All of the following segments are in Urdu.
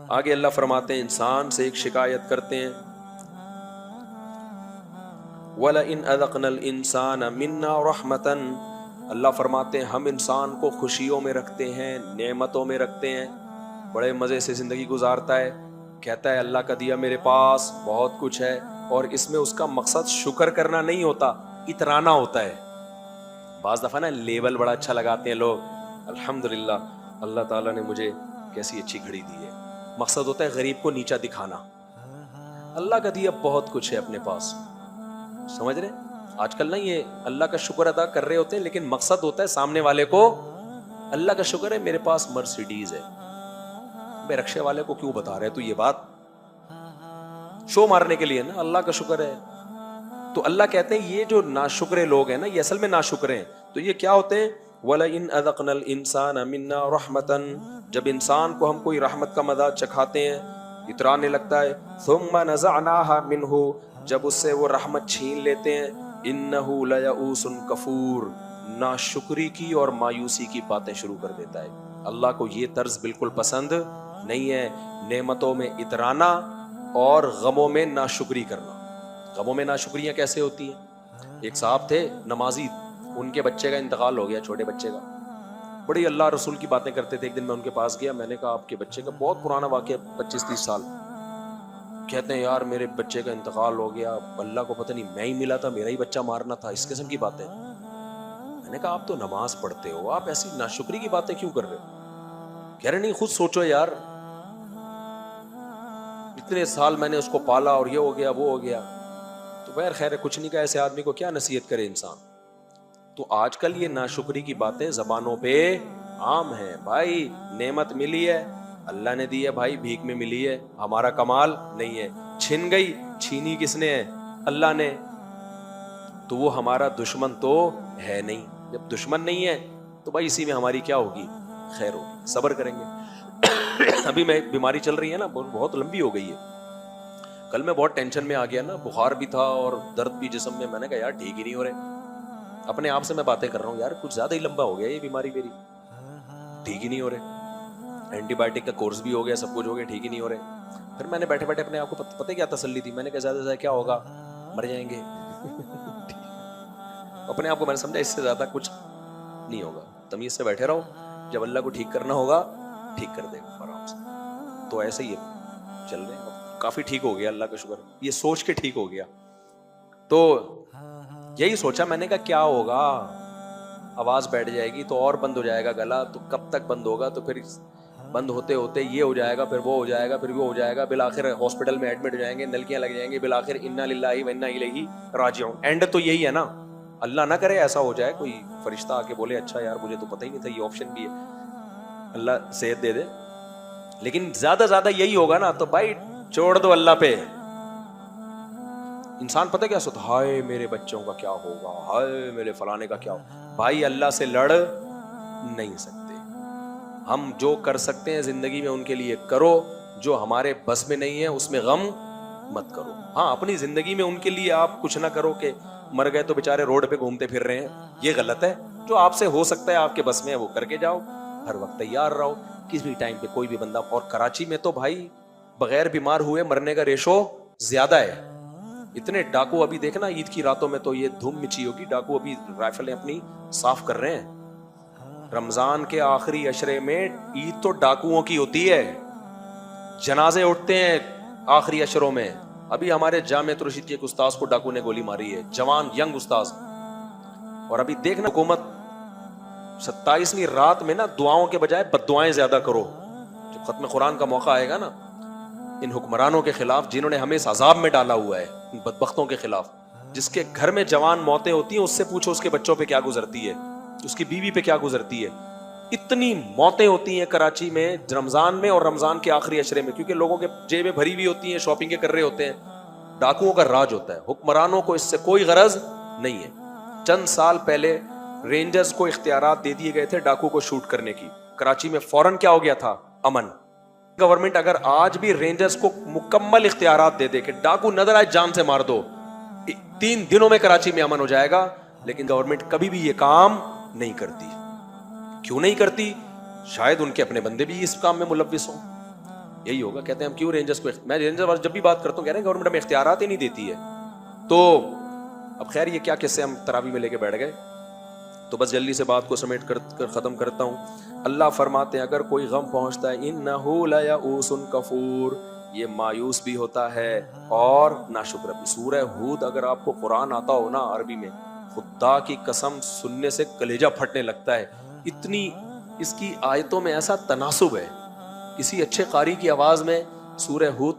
آگے اللہ فرماتے ہیں انسان سے ایک شکایت کرتے ہیں، وَلَئِنْ أَذَقْنَا الْإِنسَانَ مِنَّا رَحْمَةً، اللہ فرماتے ہیں ہم انسان کو خوشیوں میں رکھتے ہیں، نعمتوں میں رکھتے ہیں، بڑے مزے سے زندگی گزارتا ہے، کہتا ہے اللہ کا دیا میرے پاس بہت کچھ ہے، اور اس میں اس کا مقصد شکر کرنا نہیں ہوتا، اترانا ہوتا ہے۔ بعض دفعہ نا لیبل بڑا اچھا لگاتے ہیں لوگ، الحمدللہ اللہ تعالیٰ نے مجھے کیسی اچھی گھڑی دی ہے، مقصد ہوتا ہے غریب کو نیچا دکھانا۔ اللہ کا دیا بہت کچھ ہے اپنے پاس، سمجھ رہے؟ آج کل نا یہ اللہ کا شکر ادا کر رہے ہوتے ہیں، لیکن مقصد ہوتا ہے سامنے والے کو اللہ کا شکر ہے میرے پاس مرسیڈیز ہے، بے رکشے والے کو کیوں بتا رہے تو یہ بات شو مارنے کے لیے نا، اللہ کا شکر ہے۔ تو اللہ کہتے ہیں یہ جو ناشکرے لوگ ہیں نا، یہ اصل میں ناشکرے ہیں۔ تو یہ کیا ہوتے ہیں؟ وَلَئِنْ أَذَقْنَا الْإِنسَانَ مِنَّا رَحْمَةً، جب انسان کو ہم کوئی رحمت کا مزہ چکھاتے ہیں، اترانے لگتا ہے، ثُمَّ نَزَعْنَاهَا مِنْهُ، جب اس سے وہ رحمت چھین لیتے ہیں، إِنَّهُ لَيَئُوسٌ كَفُورٌ، ناشکری کی اور مایوسی کی باتیں شروع کر دیتا ہے۔ اللہ کو یہ طرز بالکل پسند نہیں ہے، نعمتوں میں اترانا اور غموں میں ناشکری کرنا۔ غموں میں ناشکریاں کیسے ہوتی ہیں؟ ایک صاحب تھے نمازی، ان کے بچے کا انتقال ہو گیا، چھوٹے بچے کا، بڑی اللہ رسول کی باتیں کرتے تھے۔ ایک دن میں ان کے پاس گیا، میں نے کہا آپ کے بچے کا، بہت پرانا واقعہ 25-30 سال، کہتے ہیں یار میرے بچے کا انتقال ہو گیا، اللہ کو پتہ نہیں میں ہی ملا تھا، میرا ہی بچہ مارنا تھا، اس قسم کی باتیں۔ میں نے کہا آپ تو نماز پڑھتے ہو، آپ ایسی ناشکری کی باتیں کیوں کر رہے ہو؟ کہہ رہے نہیں خود سوچو یار، اتنے سال میں نے اس کو پالا اور یہ ہو گیا وہ ہو گیا۔ تو بہر خیر ہے، کچھ نہیں کہا، ایسے آدمی کو کیا نصیحت کرے انسان۔ تو آج کل یہ ناشکری کی باتیں زبانوں پہ عام ہیں۔ بھائی نعمت ملی ہے، اللہ نے دی ہے بھائی، بھیک میں ملی ہے، ہمارا کمال نہیں ہے۔ چھن گئی، چھینی کس نے ہے؟ اللہ نے۔ تو وہ ہمارا دشمن تو ہے نہیں، جب دشمن نہیں ہے تو بھائی اسی میں ہماری کیا ہوگی؟ خیر ہوگی، صبر کریں گے۔ ابھی میں بیماری چل رہی ہے نا، بہت لمبی ہو گئی ہے، کل میں بہت ٹینشن میں آ گیا نا، بخار بھی تھا اور درد بھی جسم میں نے کہا یار ٹھیک ہی نہیں ہو رہے، اپنے آپ سے میں باتیں کر رہا ہوں، یار کچھ زیادہ ہی لمبا ہو گیا یہ بیماری میری، ٹھیک ہی نہیں ہو رہے، اینٹی بایوٹک کا کورس بھی ہو گیا، سب کچھ ہو گیا، ٹھیک ہی نہیں ہو رہے۔ پھر میں نے بیٹھے بیٹھے اپنے آپ کو پتہ کیا تسلی تھی، میں نے کہا زیادہ سے زیادہ کیا ہوگا؟ مر جائیں گے۔ اپنے آپ کو میں نے سمجھا اس سے زیادہ کچھ نہیں ہوگا، تمیز سے بیٹھے رہو، جب اللہ کو ٹھیک کرنا ہوگا ٹھیک کر دے گا آرام سے۔ تو ایسے ہی چل رہے ہیں، کافی ٹھیک ہو گیا، اللہ کا شکر، یہ سوچ کے ٹھیک ہو گیا۔ تو یہی سوچا میں نے کہا کیا ہوگا، آواز بیٹھ جائے گی تو اور بند ہو جائے گا گلا، تو کب تک بند ہوگا؟ تو پھر بند ہوتے ہوتے یہ ہو جائے گا، پھر وہ ہو جائے گا، پھر وہ ہو جائے گا، بالآخر ہاسپٹل میں ایڈمٹ ہو جائیں گے، نلکیاں لگ جائیں گی، بالآخر انا للہ و انا الیہ راجعون۔ اینڈ تو یہی ہے نا، اللہ نہ کرے ایسا ہو جائے، کوئی فرشتہ آ کے بولے اچھا یار مجھے تو پتہ ہی نہیں تھا یہ آپشن بھی ہے، اللہ صحت دے دے۔ لیکن زیادہ زیادہ یہی ہوگا نا، تو بھائی چھوڑ دو اللہ پہ۔ انسان پتہ کیا سوچتا، ہائے میرے بچوں کا کیا ہوگا، ہائے میرے فلانے کا کیا ہوگا۔ بھائی اللہ سے لڑ نہیں سکتے، ہم جو کر سکتے ہیں زندگی میں ان کے لیے کرو، جو ہمارے بس میں نہیں ہے اس میں غم مت کرو۔ ہاں اپنی زندگی میں ان کے لیے آپ کچھ نہ کرو کہ مر گئے تو بےچارے روڈ پہ گھومتے پھر رہے ہیں، یہ غلط ہے۔ جو آپ سے ہو سکتا ہے آپ کے بس میں ہے وہ کر کے جاؤ، ہر وقت تیار رہو، کسی بھی ٹائم پہ کوئی بھی بندہ۔ اور کراچی میں تو بھائی بغیر بیمار ہوئے مرنے کا ریشو زیادہ ہے، اتنے ڈاکو ابھی دیکھنا عید کی راتوں میں تو یہ دھوم مچی ہوگی، ڈاکو ابھی رائفلیں اپنی صاف کر رہے ہیں۔ رمضان کے آخری عشرے میں عید تو ڈاکوؤں کی ہوتی ہے، جنازے اٹھتے ہیں آخری عشروں میں۔ ابھی ہمارے جامعہ رشید کے ایک استاذ کو ڈاکو نے گولی ماری ہے، جوان ینگ استاذ۔ اور ابھی دیکھنا حکومت 27ویں رات میں نا دعاؤں کے بجائے بد دعائیں زیادہ کرو۔ جب ختم قرآن کا موقع آئے گا نا، ان حکمرانوں کے خلاف جنہوں نے ہمیں اس عذاب میں ڈالا ہوا ہے، ان بدبختوں کے خلاف، جس کے گھر میں جوان موتیں ہوتی ہیں اس سے پوچھو اس کے بچوں پہ کیا گزرتی ہے، اس کی بیوی پہ کیا گزرتی ہے۔ اتنی موتیں ہوتی ہیں کراچی میں رمضان میں اور رمضان کے آخری عشرے میں، کیونکہ لوگوں کے جیبیں بھری ہوئی ہوتی ہیں، شاپنگ کر رہے ہوتے ہیں۔ ڈاکوؤں کا راج ہوتا ہے، حکمرانوں کو اس سے کوئی غرض نہیں ہے۔ چند سال پہلے رینجرز کو اختیارات دے دیے گئے تھے ڈاکو کو شوٹ کرنے کی، کراچی میں فوراً کیا ہو گیا تھا؟ امن۔ گورنمنٹ اگر آج بھی رینجرز کو مکمل اختیارات دے دے کہ ڈاکو نظر آئے جان سے مار دو، 3 دنوں میں کراچی میں امن ہو جائے گا، لیکن گورنمنٹ کبھی بھی یہ کام نہیں کرتی۔ کیوں نہیں کرتی؟ شاید ان کے اپنے بندے بھی اس کام میں ملوث ہوں۔ یہی ہوگا. کہتے ہیں ہم کیوں رینجرز کو, میں رینجر جب بھی بات کرتا ہوں کہہ رہے ہیں گورنمنٹ ہمیں اختیارات ہی نہیں دیتی ہے. تو اب خیر یہ کیا قصے ہم تراویح میں لے کے بیٹھ گئے, تو بس جلدی سے بات کو سمیٹ کر ختم کرتا ہوں. اللہ فرماتے ہیں اگر کوئی غم پہنچتا ہے انہ لیئوس کفور, یہ مایوس بھی ہوتا ہے اور ناشکر بھی. سورہ ہود اگر آپ کو قرآن آتا ہو نا عربی میں, خدا کی قسم سننے سے کلیجہ پھٹنے لگتا ہے. اتنی اس کی آیتوں میں ایسا تناسب ہے. کسی اچھے قاری کی آواز میں سورہ ہود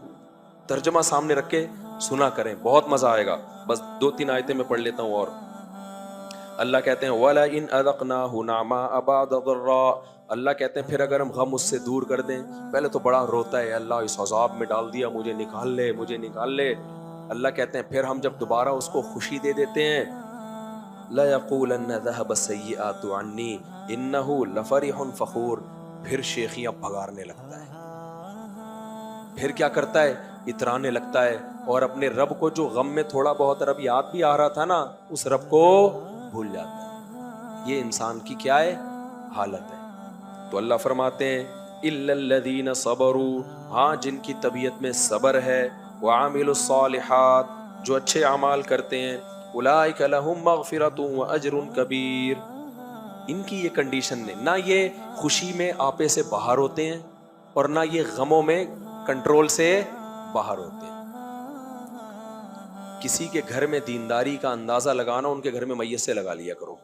ترجمہ سامنے رکھ کے سنا کریں, بہت مزہ آئے گا. بس 2-3 آیتیں میں پڑھ لیتا ہوں. اور اللہ کہتے ہیں وَلَئِنْ أَذَقْنَاهُ نَعْمَاءَ بَعْدَ ضَرَّاءٍ, اللہ کہتے ہیں پھر اگر ہم غم اس سے دور کر دیں, پہلے تو بڑا روتا ہے اللہ اس عذاب میں ڈال دیا, مجھے نکال لے مجھے نکال لے. اللہ کہتے ہیں پھر ہم جب دوبارہ اس کو خوشی دے دیتے ہیں لَيَقُولَنَّ ذَهَبَ السَّيِّئَاتُ عَنِّي إِنَّهُ لَفَرِحٌ فَخُورٌ, پھر شیخیاں بھگارنے لگتا ہے, پھر کیا کرتا ہے اترانے لگتا ہے, اور اپنے رب کو جو غم میں تھوڑا بہت رب یاد بھی آ رہا تھا نا, اس رب کو بھول جاتا ہے. یہ انسان کی کیا ہے حالت ہے. تو اللہ فرماتے ہیں اِلَّا الَّذِينَ صَبَرُوا, ہاں جن کی طبیعت میں صبر ہے, وَعَمِلُوا الصَّالِحَاتِ, جو اچھے اعمال کرتے ہیں, أُولَٰئِكَ لَهُم مَّغْفِرَةٌ وَأَجْرٌ كَبِيرٌ. ان کی یہ کنڈیشن نے, نہ یہ خوشی میں آپے سے باہر ہوتے ہیں اور نہ یہ غموں میں کنٹرول سے باہر ہوتے ہیں. کسی کے گھر میں دینداری کا اندازہ لگانا, ان کے گھر میں میت سے لگا لیا کرو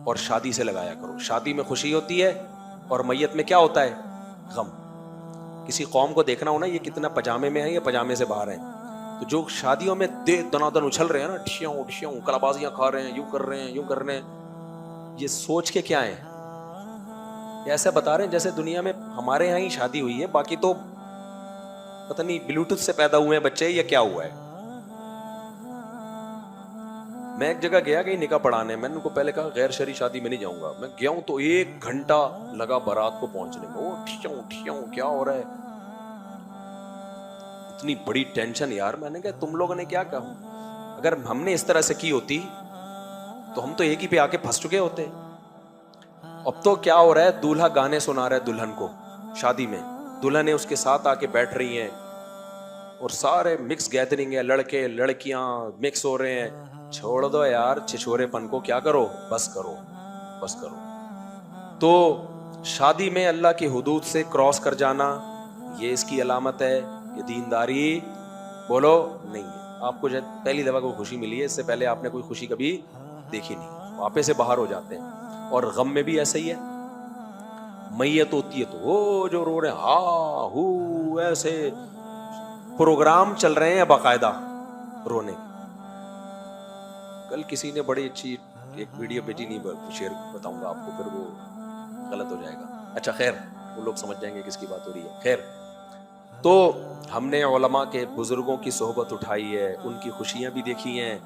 اور شادی سے لگایا کرو. شادی میں خوشی ہوتی ہے اور میت میں کیا ہوتا ہے غم. کسی قوم کو دیکھنا ہونا یہ کتنا پجامے میں ہے یا پجامے سے باہر ہیں, تو جو شادیوں میں دنادن اچھل رہے ہیں نا, ڈھشیوں ڈھشیوں کلابازیاں کھا رہے ہیں, یوں کر رہے ہیں یوں کر رہے ہیں, یہ سوچ کے کیا ہیں, یہ ایسا بتا رہے ہیں جیسے دنیا میں ہمارے یہاں ہی شادی ہوئی ہے, باقی تو پتہ نہیں بلوٹوتھ سے پیدا ہوئے ہیں بچے یا کیا ہوا ہے. میں ایک جگہ گیا کہیں نکاح پڑھانے, میں نے ان کو پہلے کہا غیر شرعی شادی میں نہیں جاؤں گا. میں گیا ہوں تو 1 گھنٹہ لگا بارات کو پہنچنے میں, وہ ٹھیوں کیا ہو رہا ہے, اتنی بڑی ٹینشن یار. میں نے کہا تم لوگوں نے کیا کہا, اگر ہم نے اس طرح سے کی ہوتی تو ہم تو ایک ہی پہ آ کے پھنس چکے ہوتے. اب تو کیا ہو رہا ہے, دولہا گانے سنا رہا ہے دلہن کو شادی میں, دلہنیں اس کے ساتھ آ کے بیٹھ رہی ہیں اور سارے مکس گیدرنگ ہے, لڑکے لڑکیاں مکس ہو رہے ہیں. چھوڑ دو یار چھچورے پن کو, کیا کرو بس کرو بس کرو. تو شادی میں اللہ کی حدود سے کراس کر جانا یہ اس کی علامت ہے, یہ دینداری بولو نہیں ہے. آپ کو پہلی دفعہ کوئی خوشی ملی ہے, اس سے پہلے آپ نے کوئی خوشی کبھی دیکھی نہیں, آپے سے باہر ہو جاتے ہیں. اور غم میں بھی ایسا ہی ہے, میت ہوتی ہے تو وہ جو رو رہے ہیں ہا ہو, ایسے پروگرام چل رہے ہیں باقاعدہ رونے. کل کسی نے بڑی اچھی ایک ویڈیو بھیجی, نہیں شیئر بتاؤں گا آپ کو, پھر وہ غلط ہو جائے گا. اچھا خیر, وہ لوگ سمجھ جائیں گے کس کی بات ہو رہی ہے. خیر, تو ہم نے علماء کے بزرگوں کی صحبت اٹھائی ہے, ان کی خوشیاں بھی دیکھی ہیں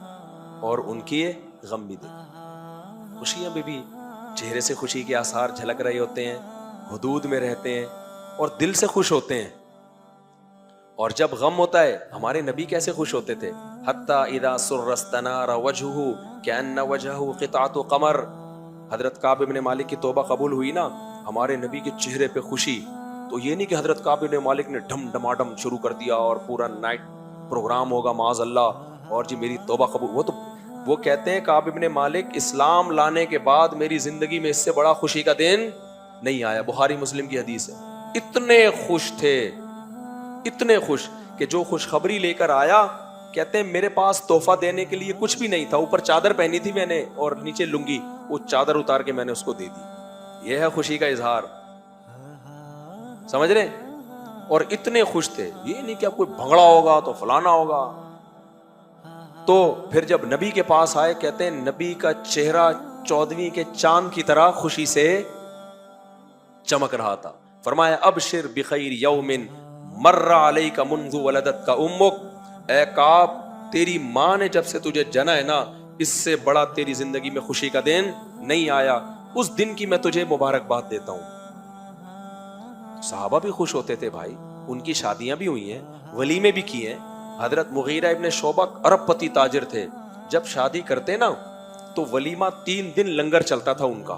اور ان کی غم بھی دیکھی. خوشیاں بھی چہرے سے خوشی کے آثار جھلک رہے ہوتے ہیں, حدود میں رہتے ہیں اور دل سے خوش ہوتے ہیں. اور جب غم ہوتا ہے, ہمارے نبی کیسے خوش ہوتے تھے, حتیٰ اذا سر استنار وجہہ کأن وجہہ قطعۃ قمر. حضرت کعب بن مالک کی توبہ قبول ہوئی نا, ہمارے نبی کے چہرے پہ خوشی. تو یہ نہیں کہ حضرت کعب بن مالک نے ڈھم ڈماڈم شروع کر دیا اور پورا نائٹ پروگرام ہوگا معاذ اللہ, اور جی میری توبہ قبول. وہ کہتے ہیں کعب بن مالک اسلام لانے کے بعد میری زندگی میں اس سے بڑا خوشی کا دن نہیں آیا. بخاری مسلم کی حدیث ہے. اتنے خوش تھے, اتنے خوش کہ جو خوشخبری لے کر آیا, کہتے ہیں میرے پاس تحفہ دینے کے لیے کچھ بھی نہیں تھا, اوپر چادر پہنی تھی میں نے اور نیچے لنگی, وہ چادر اتار کے میں نے اس کو دے دی. یہ ہے خوشی کا اظہار, سمجھ رہے. اور اتنے خوش تھے, یہ نہیں کہ اب کوئی بھنگڑا ہوگا تو فلانا ہوگا. تو پھر جب نبی کے پاس آئے, کہتے ہیں نبی کا چہرہ 14ویں کے چاند کی طرح خوشی سے چمک رہا تھا. فرمایا ابشر بخیر یوم مر علیک منذ ولدتک امک, اے کعب تیری ماں نے جب سے تجھے جنا ہے نا, اس سے بڑا تیری زندگی میں خوشی کا دن نہیں آیا, اس دن کی میں تجھے مبارکباد دیتا ہوں. صحابہ بھی خوش ہوتے تھے بھائی, ان کی شادیاں بھی ہوئی ہیں, ولیمے بھی کیے ہیں. حضرت مغیرہ ابن شعبہ ارب پتی تاجر تھے, جب شادی کرتے نا تو ولیمہ 3 دن لنگر چلتا تھا ان کا.